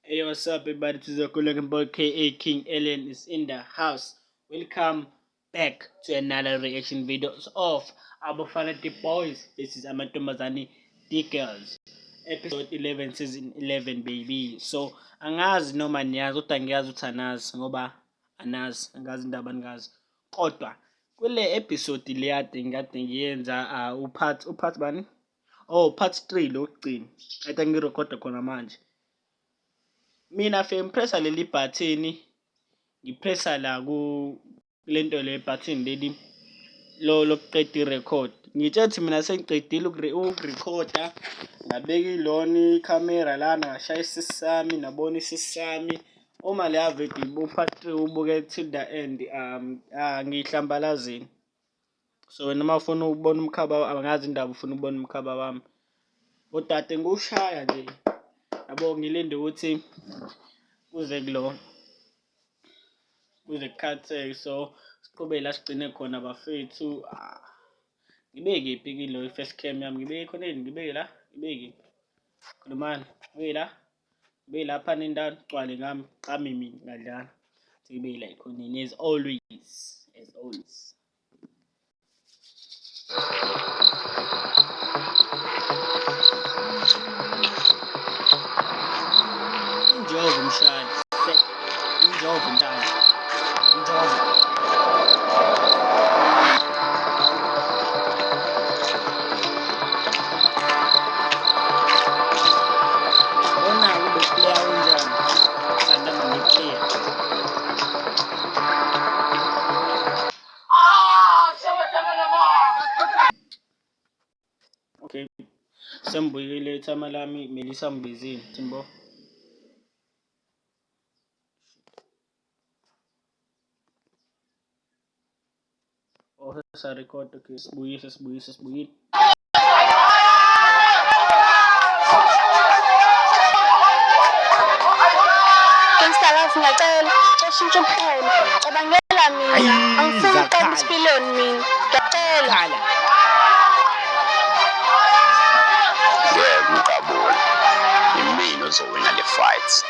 Hey, what's up, everybody? To the Kulak boy KA King Alien is in the house. Welcome back to another reaction videos of Abafana the Boys. This is Amatomazani The Girls. Episode 11, season 11, baby. So, angazi noma niyazi, kodwa ngiyazi ukuthi anazi ngoba anazi, angazi indaba angazi. Kodwa kule episode le kade ngiyenza upart bani? Oh, part 3 lo kugcina. Kade ngirekhoda khona manje. Mina impressa leli bhathini, ngipressa la lento le bhathini leli lokuqeda irecord. Ngitshela ukuthi mina sengiqedile ukurekhoda, ngabeka iloni ikhamera lana, ngashaya isisu sami, nabona isisu sami. Uma leya video part 3 ubuke till the end, ngiyihlambalazini. So wena uma ufuna ukubona umkhaba, angazi indaba ufuna ukubona umkhaba wami, kodwa kade ngiwushaya nje. Yabo, ngilinde ukuthi kuze kukhatheke, so siqhubeke la sigcine khona bafethu. Ngibeke kephi kilo i-first cam yami, ngibeke khona yini, ngibeke la, ngibeke khulumani, ngibeke la, ngibeke lapha nendawo gcwale ngami, cami mina ngadlala. Ngibeke la ikhoneni as always. Injovu mshana, injovu ntanga, injovu. Bona ube player unjani, sandana ne-player. Okay, sembuyele ithama lami Melisa Mbizini, Timbo. Oh, sa record, okay, sibuyise. Ngicela ushintshe uphele, cabangela mina, angifuni uqala isipiliyoni mina, ngiyacela. Yebo uqabula, yimina ozowina le fight.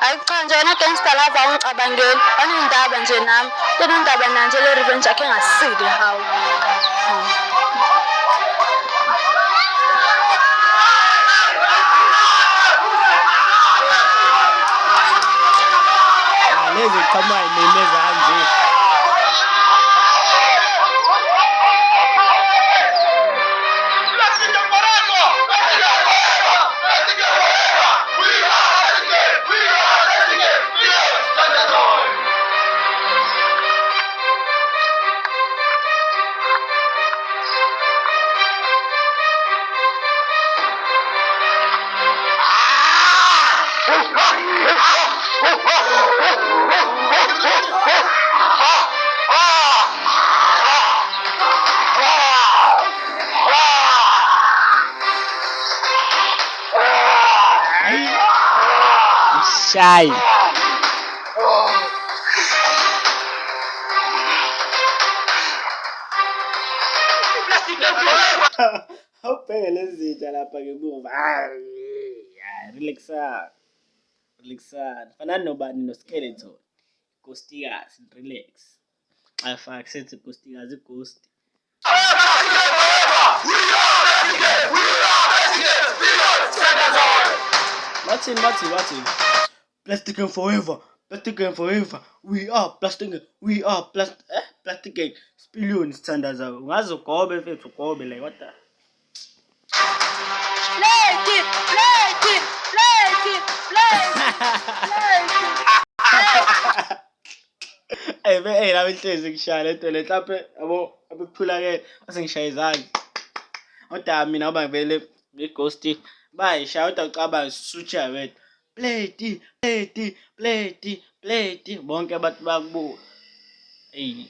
Hayi cha nje wena gangster lover ungicabangeli, anendaba nje nami, ndaba nanje le revenge yakhe engasili hawu. Lezi qhamuka nemeza kanje. Shy. Awubheke lezi zinto lapha ngemuva. Relaxana. Fanani nobani no-skeleton. Ghostikazi, relax. Afake sethi ghostikazi, ghost. Martin. Plastic Gang forever. We are Plastic Gang. Spillion sithanda zawo. Ngazi ugobe mfethu, ugobe like what the. Hey, la inhlezi ngishaya lento le mhlawumbe yabo abekuthula ke base ngishaya izandla. Kodwa mina ngoba ngivele nge-ghost bayishaya, kodwa ucabanga sucha wethu. Plate. Bonke abantu bakubuka. Hey.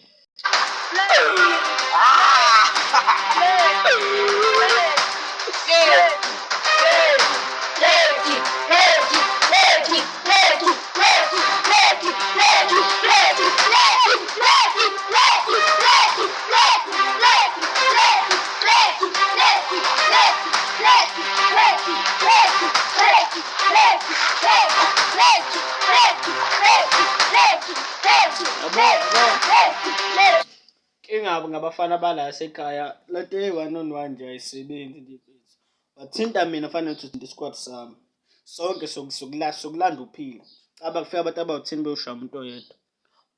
Ingabo ngabafana bala sekhaya lento ye-1-on-1 nje ayisebenzi nje mfethu. Wathinta mina fanele ukuthi i-squad sami. Sonke sokulanda uphila. Aba kufika abantu abawu-10 beyoshaya umuntu oyedwa.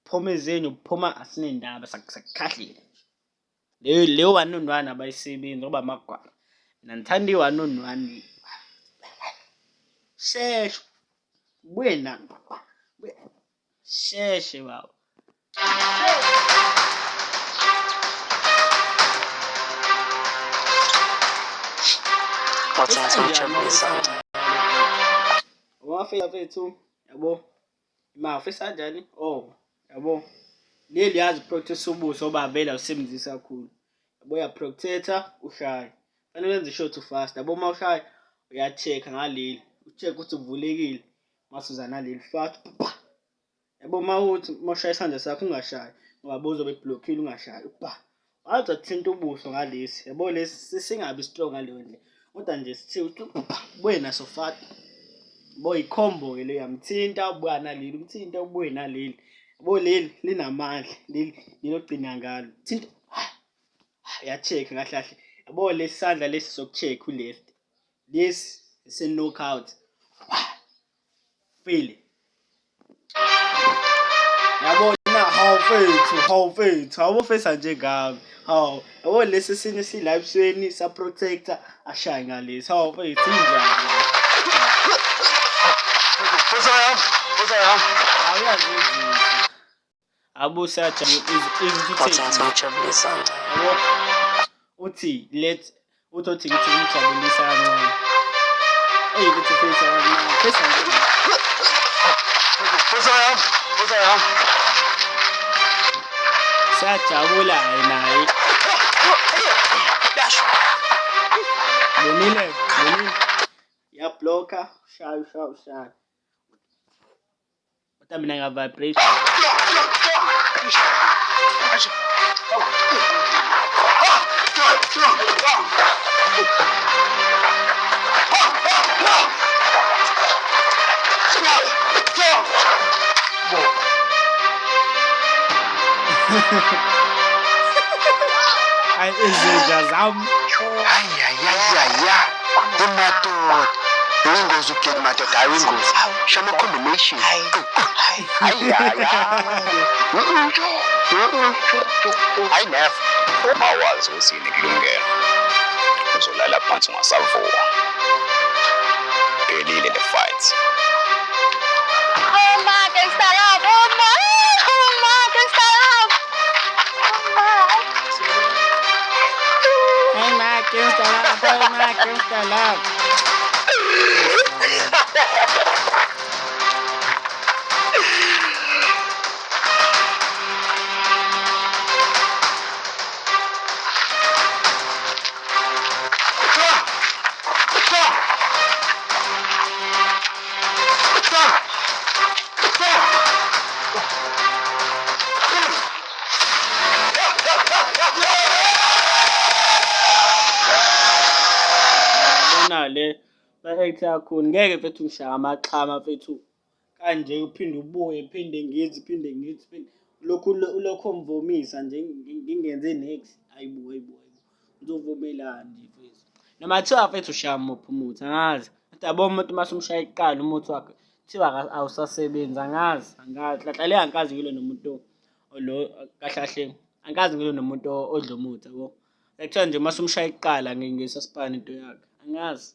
Phuma ezinye uphuma asinendaba sakukhahlile. Leyo 1-on-1 abayisebenzi ngoba amagwala. Mina ngithanda i-1-on-1. Sheshe. Buye nani? Sheshe baba. Wafika mfethu, yabo. Imafisa kanjani? Oh, yabo. Leli yazi protect ubuso obavela usebenzisa kakhulu. Yabo ya protector ushaya. Fanele wenze shot fast. Yabo uma ushaya uya-check ngaleli. U-check ukuthi uvulekile. Mase uza naleli fast. Yabo uma uthi moshaya isandla sakho ungashayi ngoba bozobe blockile ungashayi. Wathi athinta ubuso ngalesi. Yabo lesi singabi strong ngaleyo ndlela. Kodwa nje sithe buye naso fat. Boy combo ke le yamthinta ubuya naleli, umthinta ubuye naleli. Yabo leli linamandla, leli linogcina ngalo. Thinta. Ya check kahle kahle. Yabo lesandla lesi sokucheck u-left. Lesi ise knockout. Feel. Yabo na how fethu awufesa nje ngami hawu yabo lesi sinye si-live sweni sa-protector ashaye ngalesi hawu fethu injani awuyazi izinto abo Ngijabulisa uthi uthi ngithi ngijabulisa kancane ukuthi fethu kancane fesa nje sajabula naye bonile ya blocker shaya uthi mina nga vibrate Ay izinja zami Umadoda uyingozi ukugela madoda ayingozi shama combination hayi nef mawazi usini kulungela uzolala phansi ungasavuka phelile the fight Gangsta love. Le ba-act kakhulu ngeke mfethu ngishaya amaxhama mfethu kanje uphinde ubuye phinde ngithi lokhu mvumisa nje ngingenze next ayibo uzovumelana nje mfethu noma thiwa mfethu ushaya muphi umuthi angazi kodwa yabo umuntu mase umshaya iqala umuthi wakhe thiwa awusasebenzi angazi hlale angikaze ngilo nomuntu lo kahle kahle angikaze ngilo nomuntu odla umuthi yabo ekuthiwa nje mase umshaya iqala ngesasipani into yakhe angazi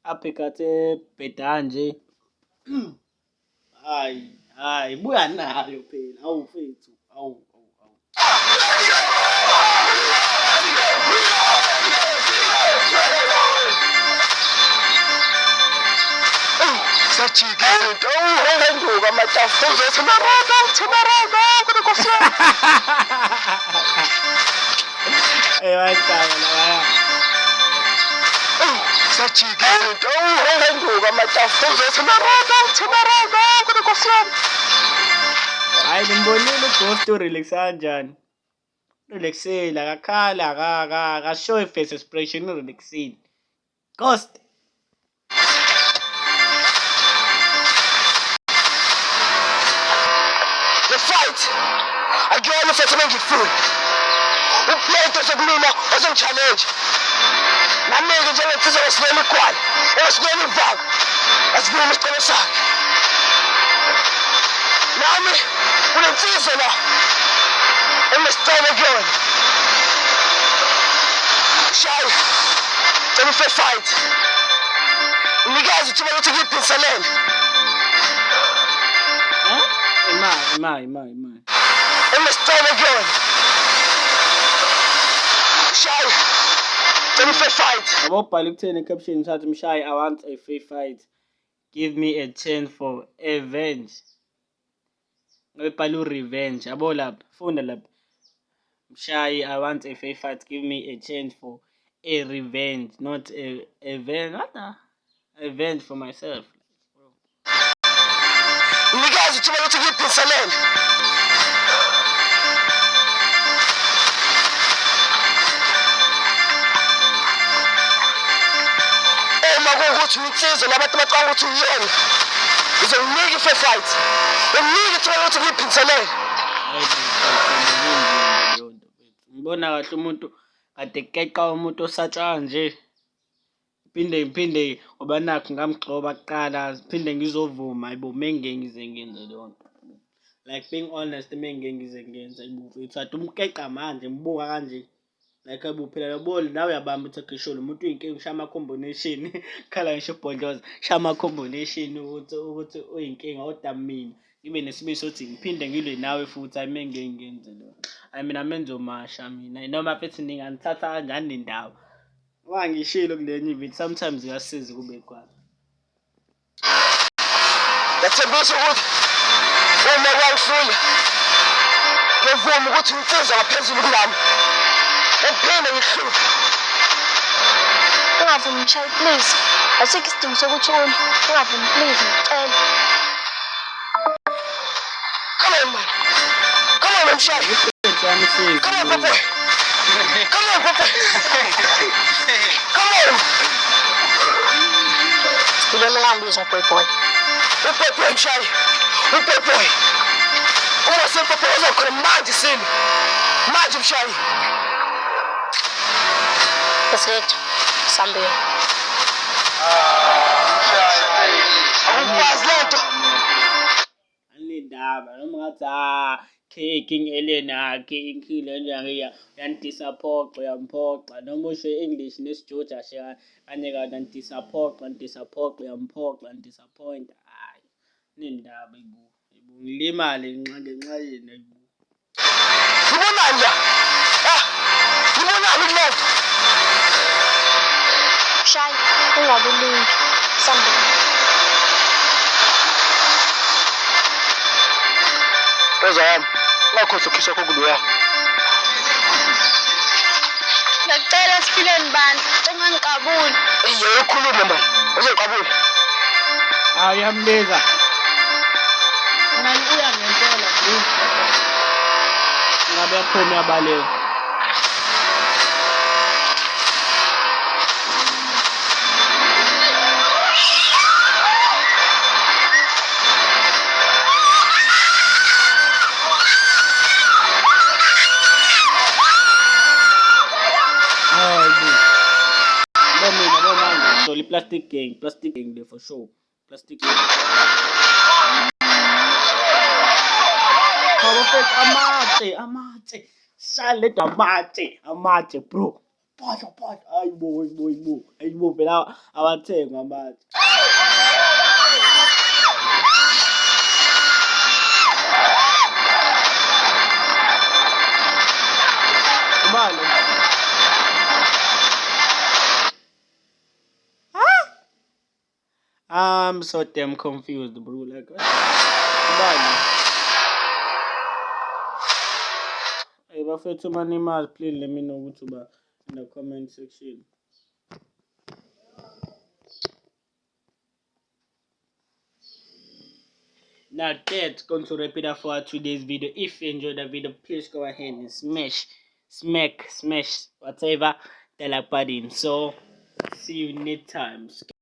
apikate pedanje hayi buya nayo phela awufethu awu sajika izinto ngenduka amatafula thimaraka kunokosi Kusajika izinto. Awuhenduka amatafula. Uzothi maraka, kodwa Nkosi yami. Hayi nimbonile uGhost urelax kanjani? Relaxile akakhala akashow face expression urelaxile. Ghost. The fight. Akuyona futhi mengifuna. Uplento sokulima ozongi-challenge. Nami-ke njengensizwa wesinema igwala, esinema ivaka, asikhuluma isicelo sakhe. Nami kunensizwa la enesicelo kuyona. Shayi, cela ufe fight. Unikeza ithuba lokuthi ngiyiphinselele. Imali. Enesicelo kuyona. Shayi, cela ufe fight. Abobhala ukuthini caption sathi Mshayi, I want a fair fight. Give me a chance for revenge. Ngibhala revenge. Yabo lapha, funda lapha. Mshayi, I want a fair fight. Give me a chance for a revenge, not a revenge for myself. Unikeza ithuba lokuthi ngiyiphinselele. Uma kuwukuthi uyinsizwa nabantu bacanga ukuthi uyiyona, ngizonginika i-fair fight. Nginika ithuba lokuthi ngiyiphinselele. Ngibona kahle umuntu kade keqa umuntu osatshwa nje. Phinde ngoba nakho ngamgxoba kuqala, phinde ngizovuma ayibo menge ngize ngenze leyo nto. Like being honest menge ngize ngenze ayibo. Uthatha umkeqa manje mbuka kanje. Like ayibo phela yabo nawe uyabamba uthi sho lo muntu uyinkinga ushaya ama combination. Khala ngisho Bhondoza, shaya ama combination ukuthi uyinkinga kodwa mina ngibe nesibizo sokuthi ngiphinde ngilwe nawe futhi ayimenge ngenze leyo. I mean amenzo masha mina noma futhi ninganithatha kanjani indaba. Wangishilo kulenye ivithi sometimes iyasiza kube kwazi. Yathembisa ukuthi uma kwangifuna ngivuma ukuthi ngitsizwa ngaphezulu kunami. Ngiphinde ngihluphe. Ungavumi Mshayi, please. Asikho isidingo sokuthi une. Ungavumi please, ngicela. Come on, man. Come on, Mshayi. Come on, Papa. Come on, Papa. Come on. Sibona ngambizwa boy. Upepe Mshayi. Upepe. Uma sepepe uzokhona manje sini. Manje Mshayi. Besethu, sambile. Angikwazi lento. Anindaba noma ngathi King Elena King njani uyandisaphoqa uyamphoqa noma usho English nesiJoja kanye ndisaphoqa uyamphoqa ndisappoint. Hayi nindaba ibu ngilimale ngenxa yini ibu. Ngibonani la? Ngibonani kulento? Mshayi, ungabulingi. Sambile. Peza yami, ungakhohlwa ukhishwa kokuloya. Ngiyacela siphileni bandla, engangiqabuli. Iye ukhulume man, uzoqabula. Uyambiza. Ngani uya ngempela nje. Ngabe yaphuma yabaleka. Plastic gang there for sure. Plastic gang. Amate. Salad amate, bro. Photo. Ayibo phela awathenga amate. Ubalo. I'm so damn confused, bro. Like, hey, if I too many miles, please let me know what to buy in the comment section. Now that's going to wrap it up for today's video. If you enjoyed the video, please go ahead and smash whatever the like button. So see you next time.